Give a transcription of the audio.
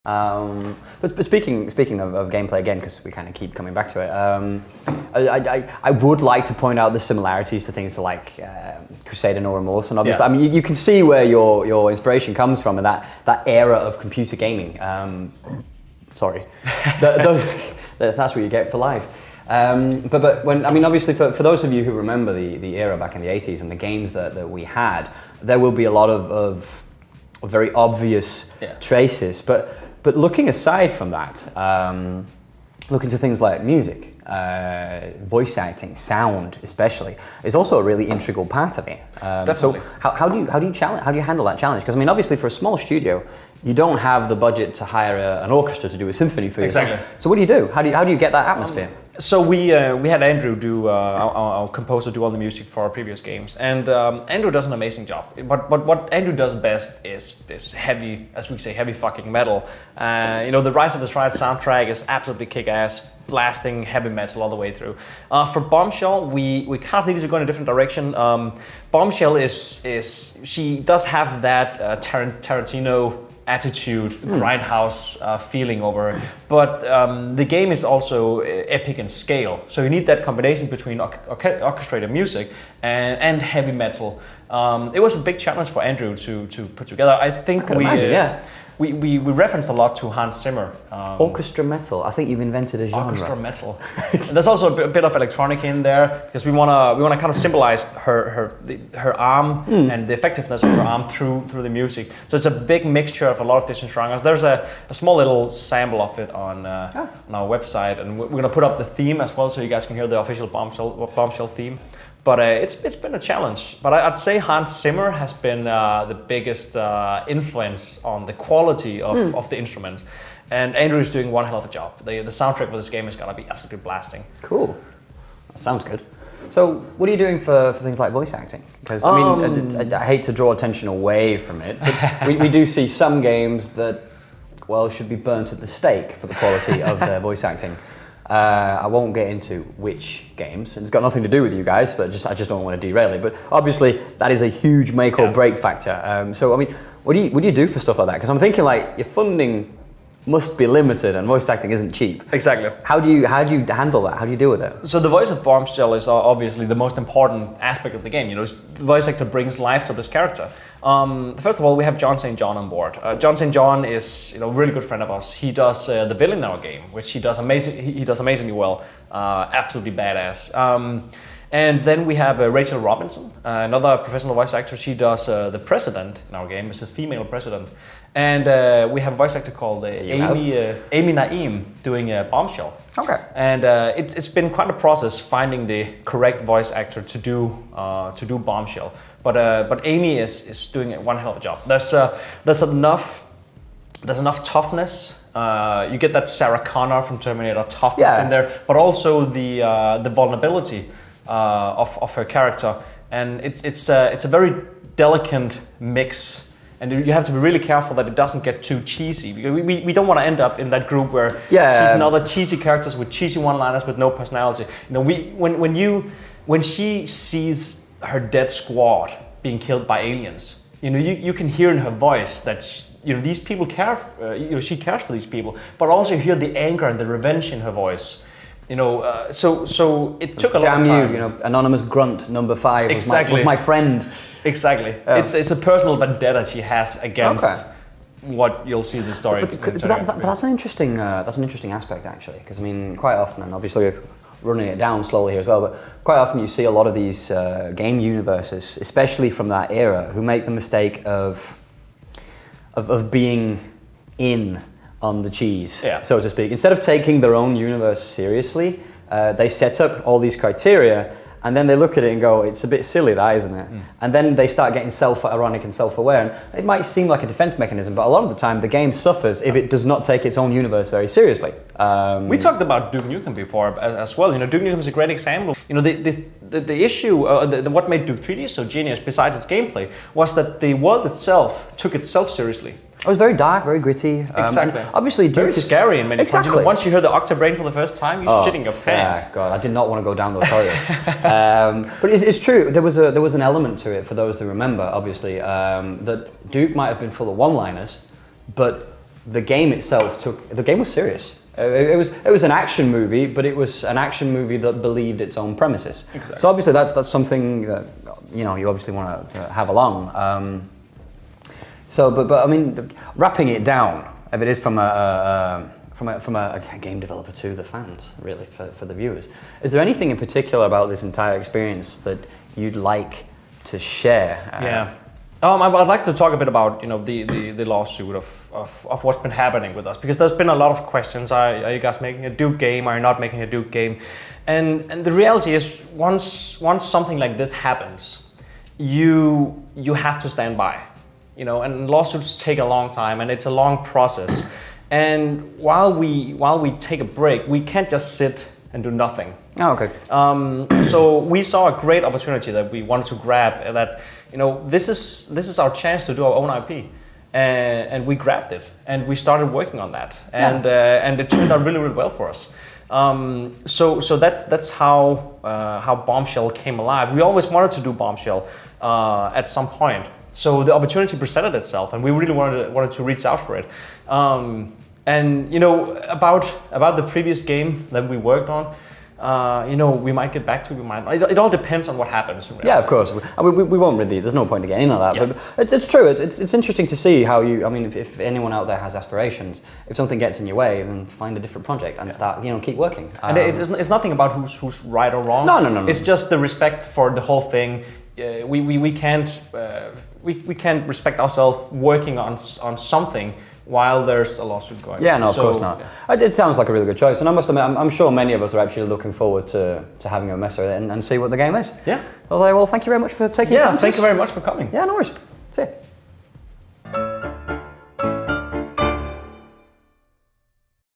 But speaking of gameplay again, because we kind of keep coming back to it, I would like to point out the similarities to things like Crusader No Remorse, and obviously, I mean, you can see where your inspiration comes from, and that era of computer gaming. Sorry, that's what you get for life. But when, I mean, obviously for those of you who remember the era back in the 80s and the games that we had, there will be a lot of very obvious traces. But looking aside from that, look into things like music, voice acting, sound especially, is also a really integral part of it. Definitely. So how do you handle that challenge? Because I mean, obviously for a small studio, you don't have the budget to hire an orchestra to do a symphony for you. Exactly. So what do? How do you get that atmosphere? So we had Andrew do our composer do all the music for our previous games, and Andrew does an amazing job. But what Andrew does best is this heavy, as we say, heavy fucking metal. The Rise of the Triad soundtrack is absolutely kick-ass, blasting heavy metal all the way through. For Bombshell, we kind of needed to go in a different direction. Bombshell she does have that Tarantino attitude, grindhouse feeling over her. But the game is also epic in scale. So you need that combination between orchestrated music and heavy metal. It was a big challenge for Andrew to put together. I think we referenced a lot to Hans Zimmer. Orchestra metal. I think you've invented a genre. Orchestra metal. There's also a bit of electronic in there because we wanna kind of symbolize her arm and the effectiveness of her arm through the music. So it's a big mixture of a lot of different genres. There's a small little sample of it on our website, and we're gonna put up the theme as well, so you guys can hear the official Bombshell theme. But it's been a challenge. But I'd say Hans Zimmer has been the biggest influence on the quality of the instruments. And Andrew is doing one hell of a job. The soundtrack for this game is gonna be absolutely blasting. Cool. That sounds good. So what are you doing for things like voice acting? Because I mean, I hate to draw attention away from it, but we do see some games that, well, should be burnt at the stake for the quality of their voice acting. I won't get into which games, and it's got nothing to do with you guys, but I just don't want to derail it. But obviously, that is a huge make or break factor. So I mean, what do you do for stuff like that? Because I'm thinking like your funding must be limited, and voice acting isn't cheap. Exactly. How do you handle that? How do you deal with it? So the voice of Bombshell is obviously the most important aspect of the game. The voice actor brings life to this character. First of all, we have John St. John on board. John St. John is a really good friend of ours. He does the villain in our game, which he does amazingly well. Absolutely badass. And then we have Rachel Robinson, another professional voice actor. She does the president in our game. It's a female president. And we have a voice actor called Amy Naeem doing Bombshell. Okay. And it's been quite a process finding the correct voice actor to do Bombshell. But Amy is doing one hell of a job. There's enough toughness. You get that Sarah Connor from Terminator toughness in there, but also the vulnerability of her character, and it's a very delicate mix. And you have to be really careful that it doesn't get too cheesy, because we don't want to end up in that group where she's another cheesy characters with cheesy one-liners with no personality. When she sees her dead squad being killed by aliens, you can hear in her voice that these people care. She cares for these people, but also you hear the anger and the revenge in her voice. So it took a lot of time. Damn you, anonymous grunt number 5 was my friend. Exactly. It's a personal vendetta she has against what you'll see in the story. But that's an interesting aspect actually, because I mean, quite often, and obviously we're running it down slowly here as well, but quite often you see a lot of these game universes, especially from that era, who make the mistake of being in on the cheese, so to speak. Instead of taking their own universe seriously, they set up all these criteria, and then they look at it and go, it's a bit silly, that, isn't it? And then they start getting self-ironic and self-aware, and it might seem like a defense mechanism, but a lot of the time the game suffers if it does not take its own universe very seriously. We talked about Duke Nukem before as well. Duke Nukem is a great example. The issue, what made Duke 3D so genius, besides its gameplay, was that the world itself took itself seriously. It was very dark, very gritty. Exactly. Obviously, very scary in many points. Once you hear the Octobrain for the first time, you're shitting your pants. Yeah, God, I did not want to go down those corridors. But it's true. There was an element to it for those that remember. Obviously, that Duke might have been full of one-liners, but the game itself the game was serious. It was an action movie, but it was an action movie that believed its own premises. Exactly. So obviously that's something that you obviously want to have along. But I mean, wrapping it down, if it is from a game developer to the fans, really, for the viewers, is there anything in particular about this entire experience that you'd like to share? I'd like to talk a bit about the lawsuit of what's been happening with us, because there's been a lot of questions. Are you guys making a Duke game? Are you not making a Duke game? And the reality is, once something like this happens, you have to stand by, and lawsuits take a long time, and it's a long process. And while we take a break, we can't just sit and do nothing. Oh, okay. So we saw a great opportunity that we wanted to grab. That this is our chance to do our own IP, and we grabbed it, and we started working on that, and it turned out really, really well for us. So that's how Bombshell came alive. We always wanted to do Bombshell at some point. So the opportunity presented itself, and we really wanted to reach out for it. And about the previous game that we worked on, we might get back to. It all depends on what happens. Yeah, of course. We won't really. There's no point in getting into that. Yeah. But it's true. It's interesting to see how you. I mean, if anyone out there has aspirations, if something gets in your way, then find a different project and start. Keep working. And it's nothing about who's right or wrong. No. It's just the respect for the whole thing. We can't respect ourselves working on something while there's a lawsuit going on. Yeah, no, of course not. Yeah. It sounds like a really good choice, and I must admit, I'm sure many of us are actually looking forward to having a mess with it and see what the game is. Yeah. Well, thank you very much for taking the time. Thank you very much for coming. Yeah, no worries. See you.